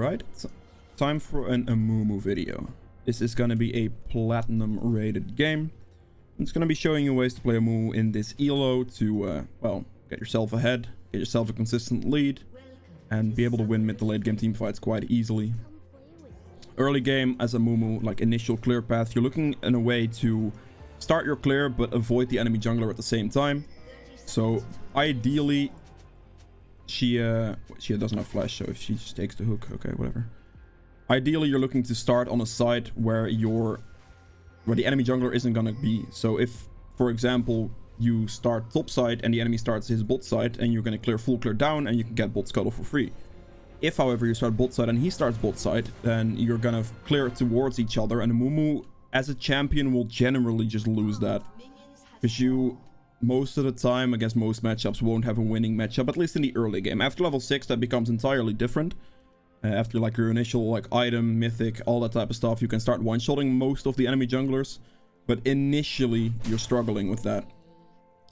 Alright, so time for an Amumu video. This is going to be a platinum rated game. It's going to be showing you ways to play Amumu in this elo to, well, get yourself ahead, get yourself a consistent lead, and be able to win mid to late game team fights quite easily. Early game as Amumu, like initial clear path, you're looking in a way to start your clear but avoid the enemy jungler at the same time. So ideally, she doesn't have flash, so if she just takes the hook, okay, whatever. Ideally, you're looking to start on a side where the enemy jungler isn't gonna be. So if, for example, you start top side and the enemy starts his bot side, and you're gonna clear full clear down and you can get bot scuttle for free. If, however, you start bot side and he starts bot side, then you're gonna clear towards each other, and Amumu as a champion will generally just lose that, because you most of the time against most matchups won't have a winning matchup, at least in the early game. After level 6 that becomes entirely different. After like your initial like item, mythic, all that type of stuff, you can start one-shotting most of the enemy junglers, but initially you're struggling with that.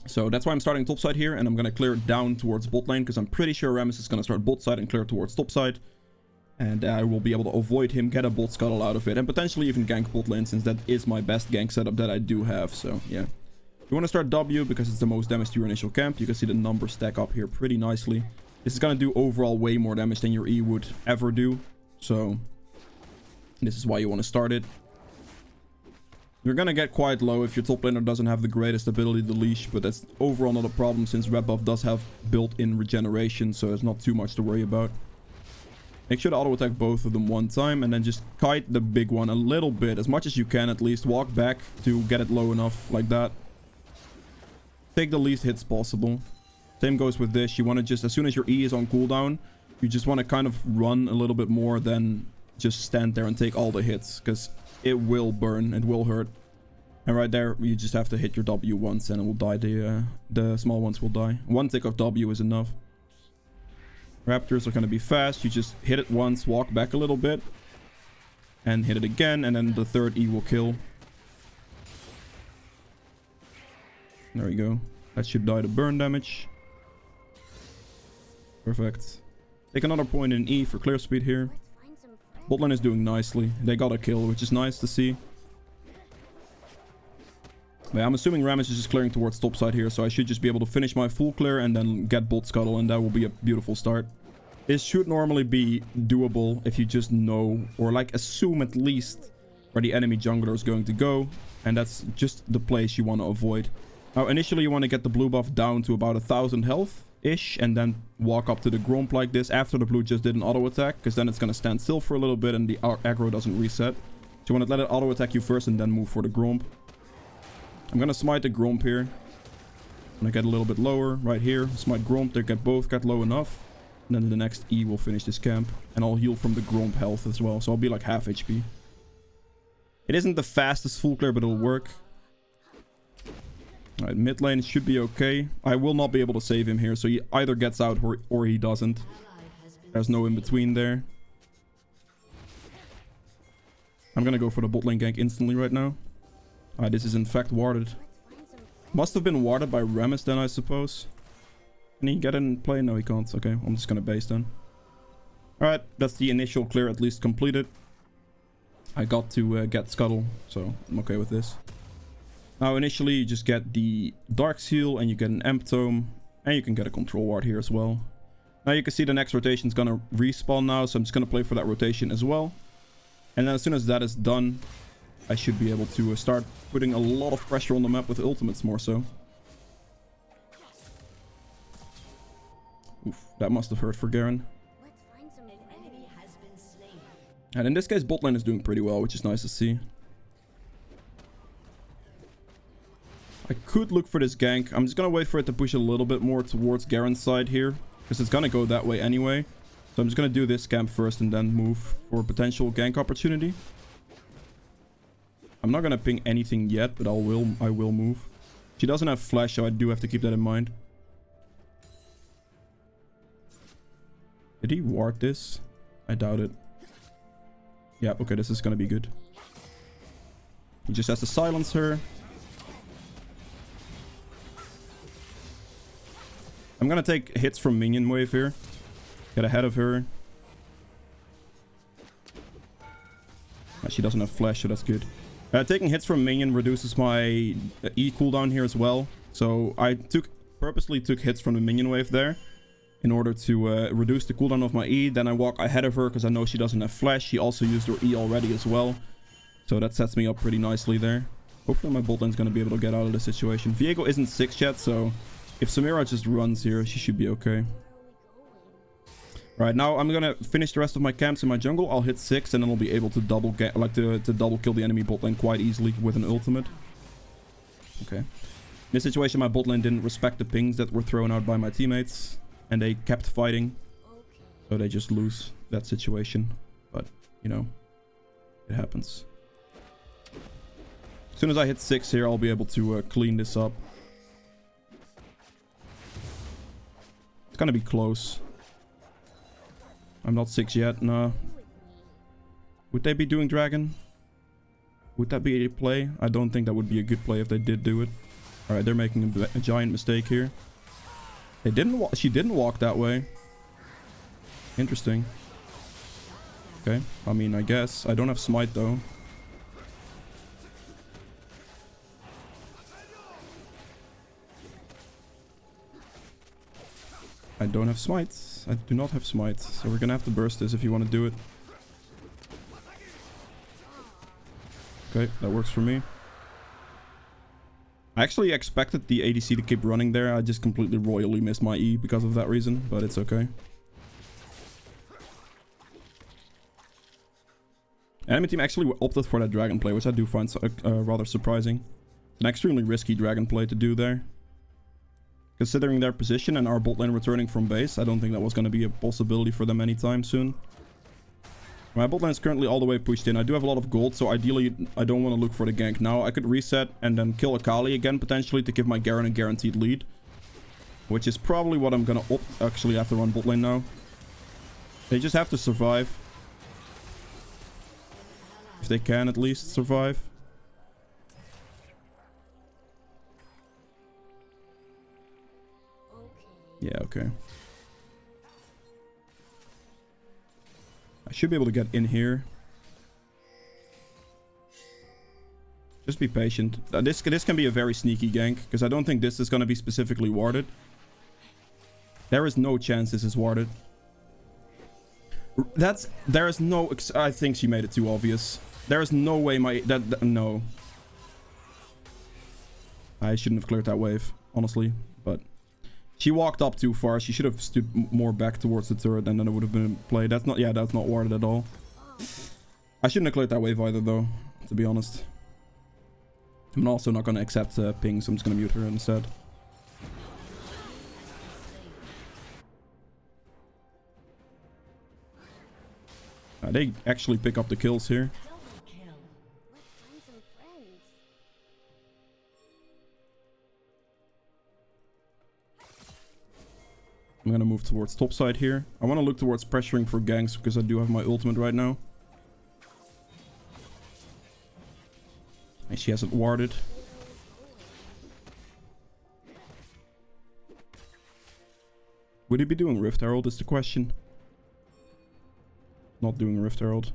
So that's why I'm starting top side here, and I'm gonna clear down towards bot lane, because I'm pretty sure Rammus is gonna start bot side and clear towards top side, and I will be able to avoid him, get a bot scuttle out of it, and potentially even gank bot lane, since that is my best gank setup that I do have. So yeah, you want to start W because it's the most damage to your initial camp. You can see the numbers stack up here pretty nicely. This is gonna do overall way more damage than your E would ever do, so this is why you want to start it. You're gonna get quite low if your top laner doesn't have the greatest ability to leash, but that's overall not a problem since red buff does have built-in regeneration, so there's not too much to worry about. Make sure to auto attack both of them one time, and then just kite the big one a little bit, as much as you can at least. Walk back to get it low enough, like that. Take the least hits possible. Same goes with this. You want to just, as soon as your E is on cooldown, you just want to kind of run a little bit more than just stand there and take all the hits, because it will burn, it will hurt. And right there, you just have to hit your W once and it will die. The small ones will die. One tick of W is enough. Raptors are going to be fast. You just hit it once, walk back a little bit, and hit it again, and then the third E will kill. There we go. That should die to burn damage. Perfect. Take another point in E for clear speed here. Botlane is doing nicely. They got a kill, which is nice to see. But yeah, I'm assuming Rammus is just clearing towards top side here, so I should just be able to finish my full clear and then get bot scuttle, and that will be a beautiful start. This should normally be doable if you just know, or like assume at least, where the enemy jungler is going to go, and that's just the place you want to avoid. Now, initially you want to get the blue buff down to about 1000 health-ish, and then walk up to the Gromp like this after the blue just did an auto attack, because then it's going to stand still for a little bit and the aggro doesn't reset. So you want to let it auto attack you first and then move for the Gromp. I'm going to smite the Gromp here. I'm going to get a little bit lower right here. Smite Gromp, they both get low enough. And then the next E will finish this camp. And I'll heal from the Gromp health as well, so I'll be like half HP. It isn't the fastest full clear, but it'll work. Alright, mid lane should be okay. I will not be able to save him here, so he either gets out or he doesn't. There's no in between there. I'm gonna go for the bot lane gank instantly right now. Alright, this is in fact warded. Must have been warded by Rammus then, I suppose. Can he get in play? No, he can't. Okay, I'm just gonna base then. Alright, that's the initial clear at least completed. I got to get Scuttle, so I'm okay with this. Now, initially, you just get the Dark Seal, and you get an Amp Tome, and you can get a Control Ward here as well. Now, you can see the next rotation is going to respawn now, so I'm just going to play for that rotation as well. And then as soon as that is done, I should be able to start putting a lot of pressure on the map with ultimates more so. Oof, that must have hurt for Garen. And in this case, bot lane is doing pretty well, which is nice to see. I could look for this gank. I'm just going to wait for it to push a little bit more towards Garen's side here, because it's going to go that way anyway. So I'm just going to do this camp first and then move for a potential gank opportunity. I'm not going to ping anything yet, but I will move. She doesn't have flash, so I do have to keep that in mind. Did he ward this? I doubt it. Yeah, okay, this is going to be good. He just has to silence her. I'm gonna take hits from minion wave here. Get ahead of her. She doesn't have flash, so that's good. Taking hits from minion reduces my E cooldown here as well. So I purposely took hits from the minion wave there in order to reduce the cooldown of my E. Then I walk ahead of her because I know she doesn't have flash. She also used her E already as well. So that sets me up pretty nicely there. Hopefully my bot lane's going to be able to get out of this situation. Viego isn't 6 yet, so if Samira just runs here, she should be okay. Right, now I'm gonna finish the rest of my camps in my jungle. I'll hit 6 and then I'll be able to double kill the enemy bot lane quite easily with an ultimate. Okay. In this situation, my bot lane didn't respect the pings that were thrown out by my teammates. And they kept fighting. So they just lose that situation. But, you know, it happens. As soon as I hit 6 here, I'll be able to clean this up. It's gonna be close. I'm not 6 yet, no. Would they be doing dragon? Would that be a play? I don't think that would be a good play if they did do it. Alright, they're making a giant mistake here. They didn't she didn't walk that way. Interesting. Okay, I mean, I guess. I don't have smite though. I don't have smites. I do not have smites. So we're gonna have to burst this if you want to do it. Okay, that works for me. I actually expected the ADC to keep running there. I just completely royally missed my E because of that reason, but it's okay. Enemy team actually opted for that dragon play, which I do find rather surprising. It's an extremely risky dragon play to do there. Considering their position and our bot lane returning from base, I don't think that was going to be a possibility for them anytime soon. My bot lane is currently all the way pushed in. I do have a lot of gold, so ideally I don't want to look for the gank now. I could reset and then kill Akali again, potentially, to give my Garen a guaranteed lead. Which is probably what I'm going to actually have to run bot lane now. They just have to survive. If they can at least survive. Yeah, okay. I should be able to get in here. Just be patient. This can be a very sneaky gank, because I don't think this is going to be specifically warded. There is no chance this is warded. There is no... I think she made it too obvious. There is no way no. I shouldn't have cleared that wave, honestly, but... She walked up too far. She should have stood more back towards the turret and then it would have been played. That's not... Yeah, that's not warded at all. I shouldn't have cleared that wave either, though, to be honest. I'm also not going to accept ping, so I'm just going to mute her instead. They actually pick up the kills here. I'm gonna move towards top side here. I want to look towards pressuring for ganks because I do have my ultimate right now. And she hasn't warded. Would he be doing Rift Herald is the question. Not doing Rift Herald.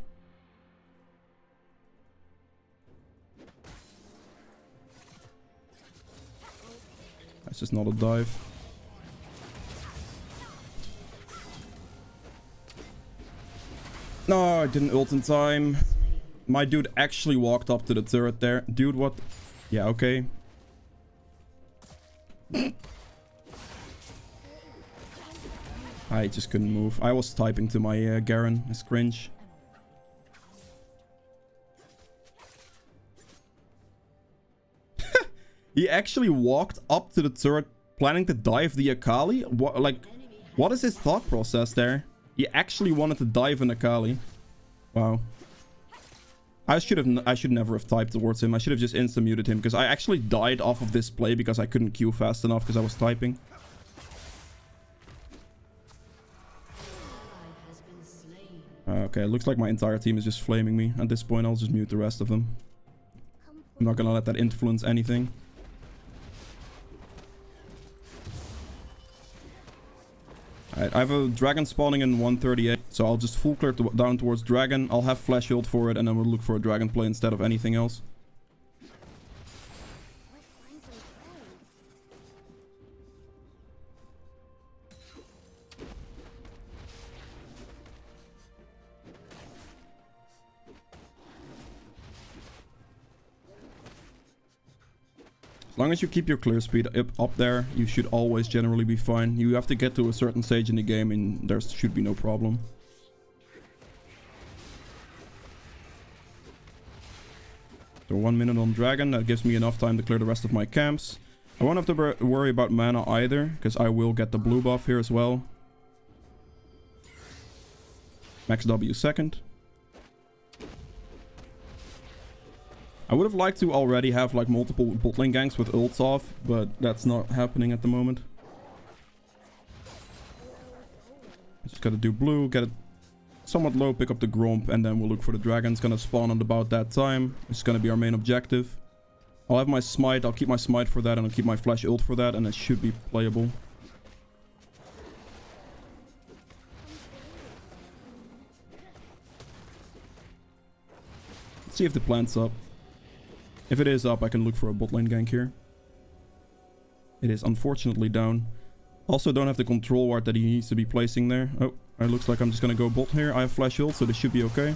That's just not a dive. No, I didn't ult in time. My dude actually walked up to the turret there. Dude, what? Yeah, okay. I just couldn't move. I was typing to my Garen. It's cringe. He actually walked up to the turret planning to dive the Akali? What is his thought process there? He actually wanted to dive an Akali. Wow. I should never have typed towards him. I should have just insta-muted him because I actually died off of this play because I couldn't Q fast enough because I was typing. Okay, it looks like my entire team is just flaming me. At this point, I'll just mute the rest of them. I'm not gonna let that influence anything. Alright, I have a dragon spawning in 138, so I'll just full clear down towards dragon. I'll have flash ult for it, and then we'll look for a dragon play instead of anything else. As long as you keep your clear speed up there, you should always generally be fine. You have to get to a certain stage in the game and there should be no problem. So 1 minute on dragon, that gives me enough time to clear the rest of my camps. I won't have to worry about mana either, because I will get the blue buff here as well. Max W second. I would have liked to already have like multiple bot lane ganks with ults off, but that's not happening at the moment. Just gotta do blue, get it somewhat low, pick up the Gromp, and then we'll look for the dragon. It's gonna spawn at about that time. It's gonna be our main objective. I'll have my smite, I'll keep my smite for that, and I'll keep my flash ult for that, and it should be playable. Let's see if the plant's up. If it is up, I can look for a bot lane gank here. It is unfortunately down. Also don't have the control ward that he needs to be placing there. Oh, it looks like I'm just gonna go bot here. I have flash ult, so this should be okay. I'm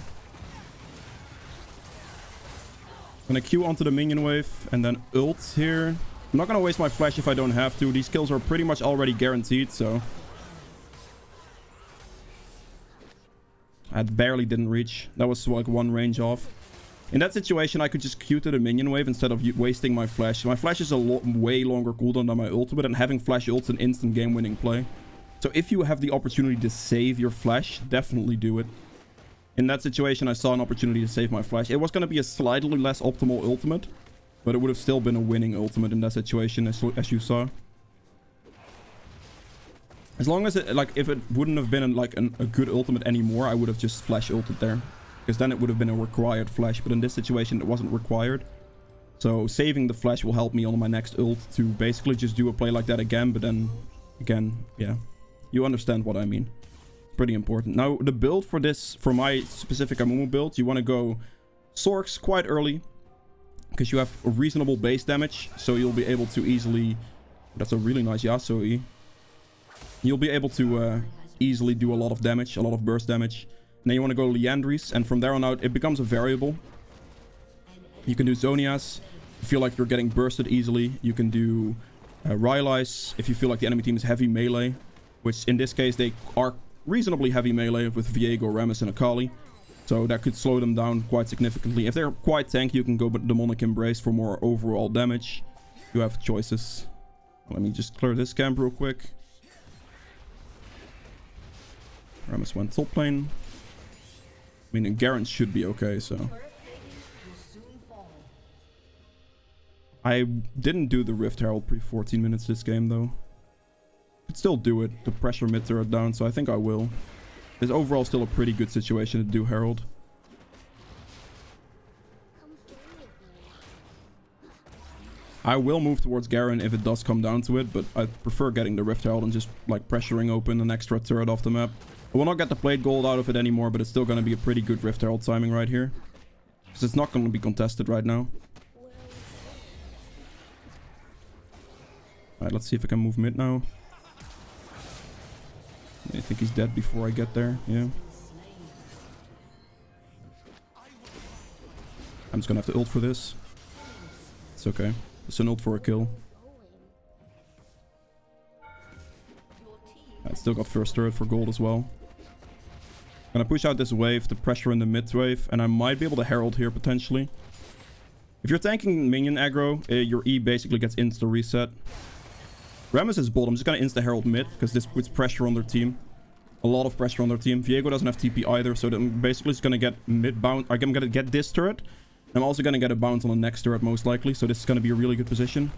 gonna Q onto the minion wave and then ult here. I'm not gonna waste my flash if I don't have to. These kills are pretty much already guaranteed, so... I barely didn't reach. That was like one range off. In that situation, I could just Q to the minion wave instead of wasting my flash. My flash is a way longer cooldown than my ultimate, and having flash ult's an instant game-winning play. So if you have the opportunity to save your flash, definitely do it. In that situation, I saw an opportunity to save my flash. It was going to be a slightly less optimal ultimate, but it would have still been a winning ultimate in that situation, as you saw. As long as it, like, if it wouldn't have been like a good ultimate anymore, I would have just flash ulted there. Because then it would have been a required flash, but in this situation it wasn't required. So saving the flash will help me on my next ult to basically just do a play like that again, but then again, yeah. You understand what I mean. Pretty important. Now the build for this, for my specific Amumu build, you want to go Sorks quite early. Because you have a reasonable base damage, so you'll be able to easily... That's a really nice Yasuo. You'll be able to easily do a lot of damage, a lot of burst damage. And then you want to go Liandry's, and from there on out, it becomes a variable. You can do Zonias. If you feel like you're getting bursted easily, you can do Rylai's. If you feel like the enemy team is heavy melee, which in this case, they are reasonably heavy melee with Viego, Rammus, and Akali. So that could slow them down quite significantly. If they're quite tanky, you can go Demonic Embrace for more overall damage. You have choices. Let me just clear this camp real quick. Rammus went top lane. I mean, Garen should be okay, so... I didn't do the Rift Herald pre-14 minutes this game, though. Could still do it to pressure mid turret down, so I think I will. It's overall still a pretty good situation to do Herald. I will move towards Garen if it does come down to it, but I prefer getting the Rift Herald and just, like, pressuring open an extra turret off the map. I will not get the plate gold out of it anymore, but it's still going to be a pretty good Rift Herald timing right here. Because it's not going to be contested right now. Alright, let's see if I can move mid now. I think he's dead before I get there, yeah. I'm just going to have to ult for this. It's okay. It's an ult for a kill. I still got first turret for gold as well. Gonna push out this wave to pressure in the mid wave, and I might be able to herald here potentially. If you're tanking minion aggro, your E basically gets insta reset. Rammus is bold. I'm just gonna insta herald mid because this puts pressure on their team. A lot of pressure on their team. Viego doesn't have TP either, so I'm basically just gonna get mid bounce. I'm gonna get this turret. I'm also gonna get a bounce on the next turret most likely, so this is gonna be a really good position.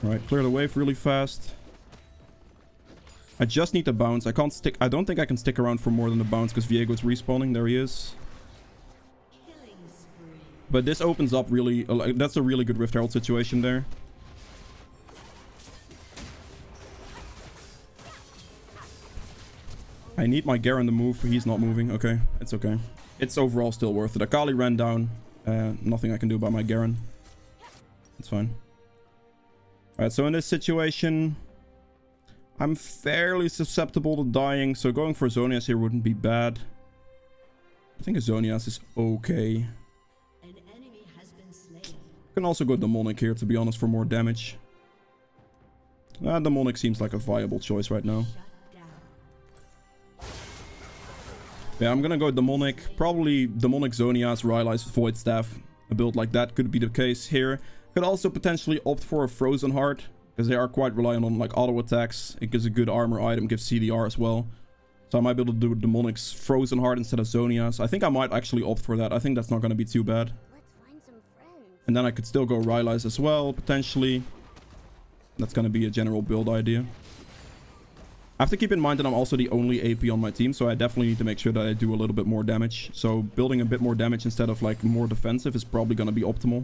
Alright, clear the wave really fast. I just need the bounce. I can't stick. I don't think I can stick around for more than the bounce because Viego's respawning. There he is. But this opens up really... that's a really good Rift Herald situation there. I need my Garen to move. He's not moving. Okay, it's okay. It's overall still worth it. Akali ran down. Nothing I can do about my Garen. It's fine. Alright, so in this situation, I'm fairly susceptible to dying, so going for Zonias here wouldn't be bad. I think a Zonias is okay. An enemy has been slain. Can also go Demonic here, to be honest, for more damage. Demonic seems like a viable choice right now. Yeah, I'm gonna go Demonic. Probably Demonic Zonias, Rylai's Void Staff. A build like that could be the case here. Could also potentially opt for a Frozen Heart, because they are quite reliant on like auto attacks. It gives a good armor item, gives CDR as well. So I might be able to do Demonic's Frozen Heart instead of Zonias. I think I might actually opt for that. I think that's not going to be too bad. Let's find some friends. And then I could still go Rylai's as well, potentially. That's going to be a general build idea. I have to keep in mind that I'm also the only AP on my team, so I definitely need to make sure that I do a little bit more damage. So building a bit more damage instead of like more defensive is probably going to be optimal.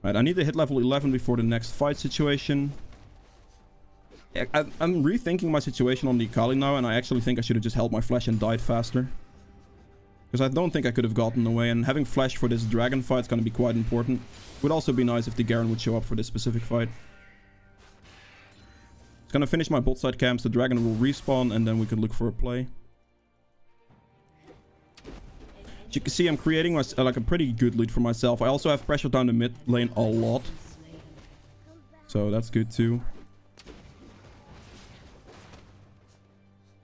Right, I need to hit level 11 before the next fight situation. Yeah, I'm rethinking my situation on the Akali now, and I actually think I should have just held my flash and died faster. Because I don't think I could have gotten away, and having flash for this dragon fight is going to be quite important. Would also be nice if the Garen would show up for this specific fight. It's going to finish my bot side camps, the dragon will respawn, and then we can look for a play. As you can see, I'm creating like a pretty good lead for myself. I also have pressure down the mid lane a lot. So that's good too.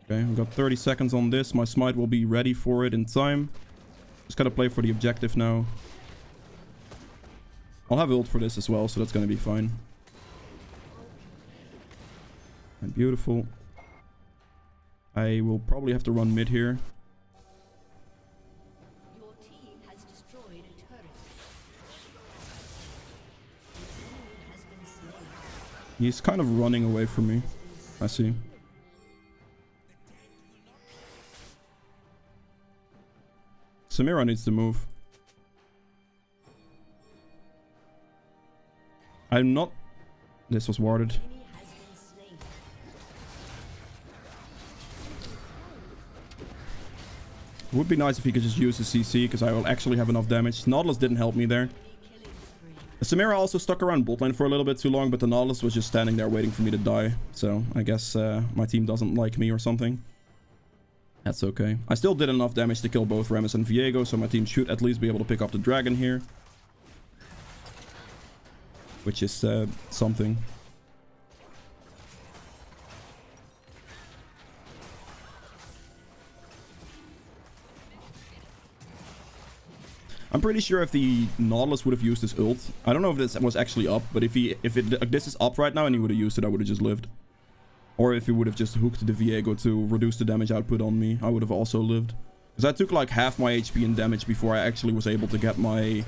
Okay, I've got 30 seconds on this. My smite will be ready for it in time. Just gotta play for the objective now. I'll have ult for this as well, so that's gonna be fine. And beautiful. I will probably have to run mid here. Your team has destroyed a turret. An enemy has been slain. He's kind of running away from me. I see. Samira needs to move. I'm not... This was warded. Enemy has been slain. It would be nice if he could just use the CC, because I will actually have enough damage. Nautilus didn't help me there. Samira also stuck around bot lane for a little bit too long, but the Nautilus was just standing there waiting for me to die. So I guess my team doesn't like me or something. That's okay. I still did enough damage to kill both Rammus and Viego, so my team should at least be able to pick up the dragon here. Which is something. I'm pretty sure if the Nautilus would have used his ult, I don't know if this was actually up, but if this is up right now and he would have used it, I would have just lived. Or if he would have just hooked the Viego to reduce the damage output on me, I would have also lived. Because I took like half my HP in damage before I actually was able to get my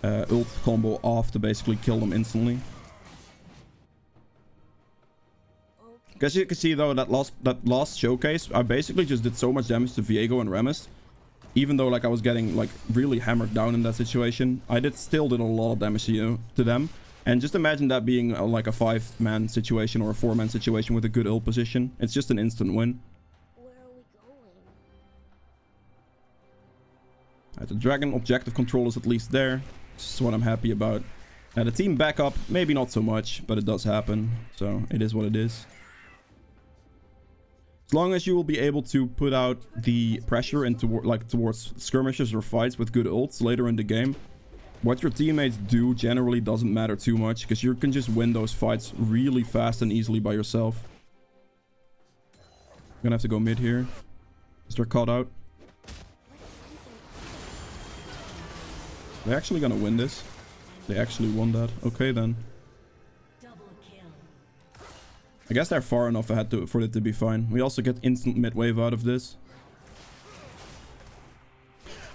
ult combo off to basically kill them instantly. As you can see though, that last showcase, I basically just did so much damage to Viego and Rammus. Even though like I was getting like really hammered down in that situation, I still did a lot of damage to them. And just imagine that being like a 5-man situation or a 4-man situation with a good ult position. It's just an instant win. Where are we going? Right, the dragon objective control is at least there. This is what I'm happy about. The team backup, maybe not so much, but it does happen. So it is what it is. As long as you will be able to put out the pressure into towards skirmishes or fights with good ults later in the game, what your teammates do generally doesn't matter too much, because you can just win those fights really fast and easily by yourself. I'm gonna have to go mid here. Is they're caught out. They're actually gonna win this. They actually won that. Okay then. I guess they're far enough ahead for it to be fine. We also get instant mid wave out of this.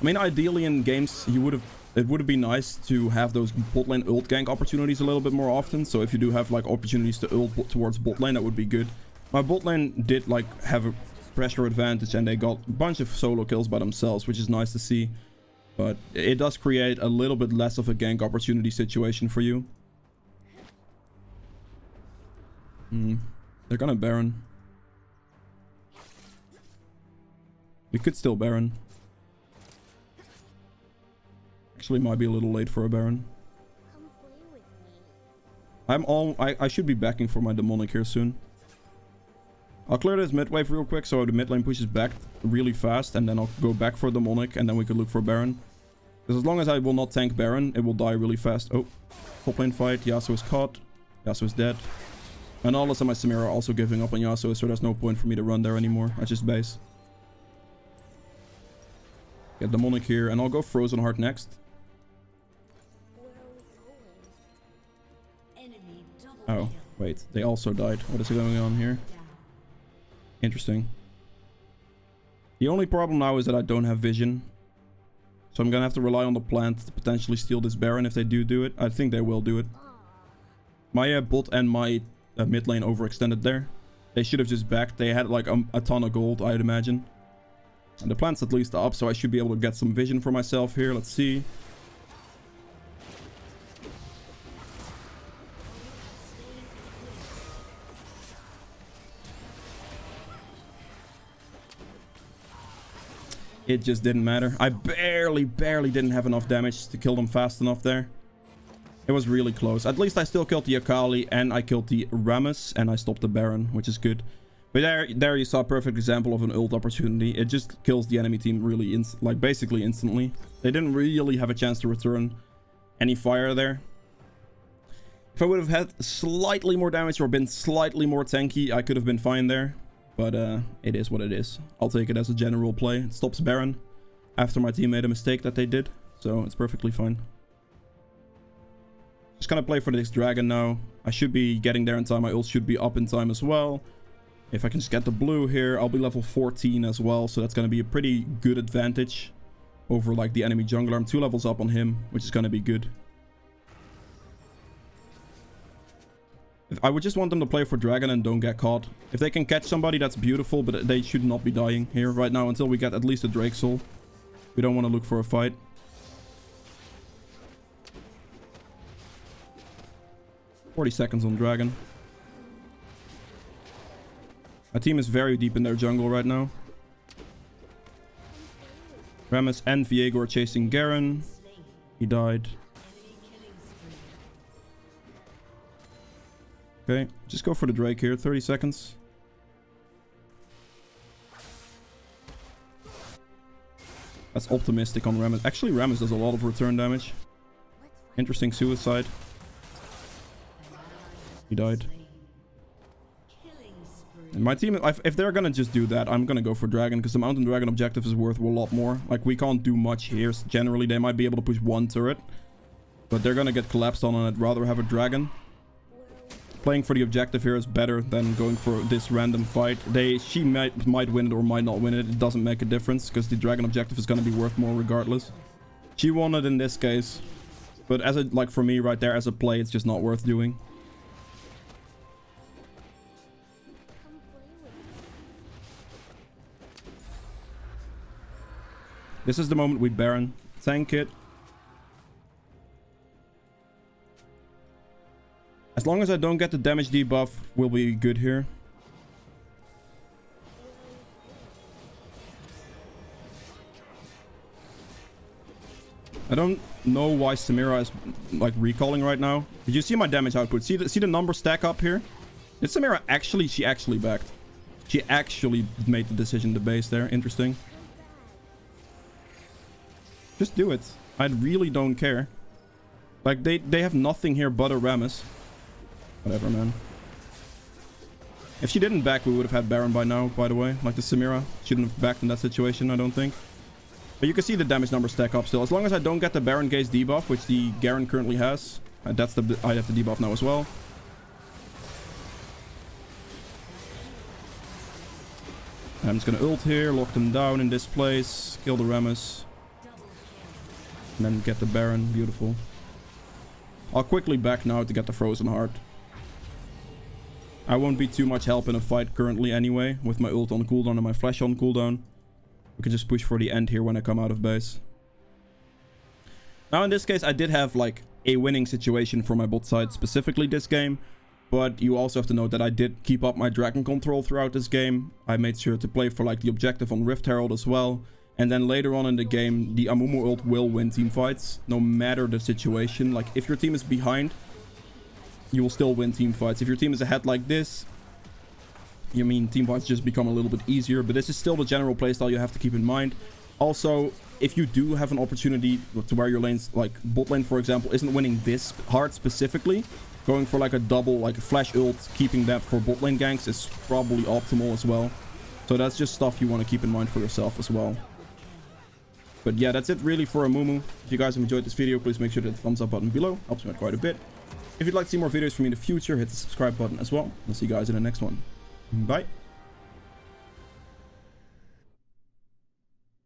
I mean, ideally in games, it would be nice to have those bot lane ult gank opportunities a little bit more often. So if you do have like opportunities to ult towards bot lane, that would be good. My bot lane did like have a pressure advantage, and they got a bunch of solo kills by themselves, which is nice to see. But it does create a little bit less of a gank opportunity situation for you. They're gonna Baron. We could still Baron. Actually, might be a little late for a Baron. Come play with me. I should be backing for my demonic here soon. I'll clear this mid wave real quick so the mid lane pushes back really fast, and then I'll go back for demonic, and then we could look for Baron. Because as long as I will not tank Baron, it will die really fast. Oh, top lane fight. Yasuo is caught. Yasuo is dead. And all of my Samira are also giving up on Yasuo, so there's no point for me to run there anymore. I just base. Get demonic here, and I'll go Frozen Heart next. Where are we going? Enemy double Oh, kill. wait. They also died. What is going on here? Down. Interesting. The only problem now is that I don't have vision. So I'm gonna have to rely on the plant to potentially steal this Baron if they do it. I think they will do it. My bot and my mid lane overextended there. They should have just backed. They had like a ton of gold, I'd imagine. And the plant's at least up, so I should be able to get some vision for myself here. Let's see. It just didn't matter. I barely didn't have enough damage to kill them fast enough there. It was really close. At least I still killed the Akali and I killed the Rammus and I stopped the Baron, which is good. But there you saw a perfect example of an ult opportunity. It just kills the enemy team really, basically instantly. They didn't really have a chance to return any fire there. If I would have had slightly more damage or been slightly more tanky, I could have been fine there. But it is what it is. I'll take it as a general play. It stops Baron after my team made a mistake that they did. So it's perfectly fine. Just gonna play for this dragon now. I should be getting there in time. My ult should be up in time as well. If I can just get the blue here, I'll be level 14 as well. So that's gonna be a pretty good advantage over like the enemy jungler. I'm 2 levels up on him, which is gonna be good. I would just want them to play for dragon and don't get caught. If they can catch somebody, that's beautiful, but they should not be dying here right now until we get at least a Drake Soul. We don't want to look for a fight. "40 seconds on dragon." My team is very deep in their jungle right now. Rammus and Viego are chasing Garen. He died. Okay, just go for the Drake here. 30 seconds. That's optimistic on Rammus. Actually, Rammus does a lot of return damage. Interesting suicide. He died. And my team, if they're gonna just do that, I'm gonna go for Dragon, because the Mountain Dragon objective is worth a lot more. Like, we can't do much here. Generally, they might be able to push 1 turret, but they're gonna get collapsed on, and I'd rather have a Dragon. Playing for the objective here is better than going for this random fight. She might win it or might not win it. It doesn't make a difference, because the Dragon objective is gonna be worth more regardless. She won it in this case, but as a, like, for me right there as a play, it's just not worth doing. This is the moment we Baron. Tank it. As long as I don't get the damage debuff, we'll be good here. I don't know why Samira is like recalling right now. Did you see my damage output? See the number stack up here? Did Samira actually... She actually backed. She actually made the decision to base there. Interesting. Just do it. I really don't care. Like, they have nothing here but a Rammus. Whatever, man. If she didn't back, we would have had Baron by now, by the way. Like the Samira. Shouldn't have backed in that situation, I don't think. But you can see the damage number stack up still. As long as I don't get the Baron Gaze debuff, which the Garen currently has. I have the debuff now as well. I'm just gonna ult here, lock them down in this place, kill the Rammus. And then get the Baron. Beautiful. I'll quickly back now to get the Frozen Heart. I won't be too much help in a fight currently anyway, with my ult on cooldown and my flash on cooldown. We can just push for the end here when I come out of base. Now in this case I did have like a winning situation for my bot side, specifically this game. But you also have to note that I did keep up my dragon control throughout this game. I made sure to play for like the objective on Rift Herald as well. And then later on in the game, the Amumu ult will win team fights, no matter the situation. Like, if your team is behind, you will still win team fights. If your team is ahead like this, you mean team fights just become a little bit easier. But this is still the general playstyle you have to keep in mind. Also, if you do have an opportunity to where your lanes, like bot lane, for example, isn't winning this hard specifically, going for like a double, like a flash ult, keeping that for bot lane ganks is probably optimal as well. So that's just stuff you want to keep in mind for yourself as well. But yeah, that's it really for Amumu. If you guys have enjoyed this video, please make sure to hit the thumbs up button below. Helps me out quite a bit. If you'd like to see more videos from me in the future, hit the subscribe button as well. I'll see you guys in the next one. Bye.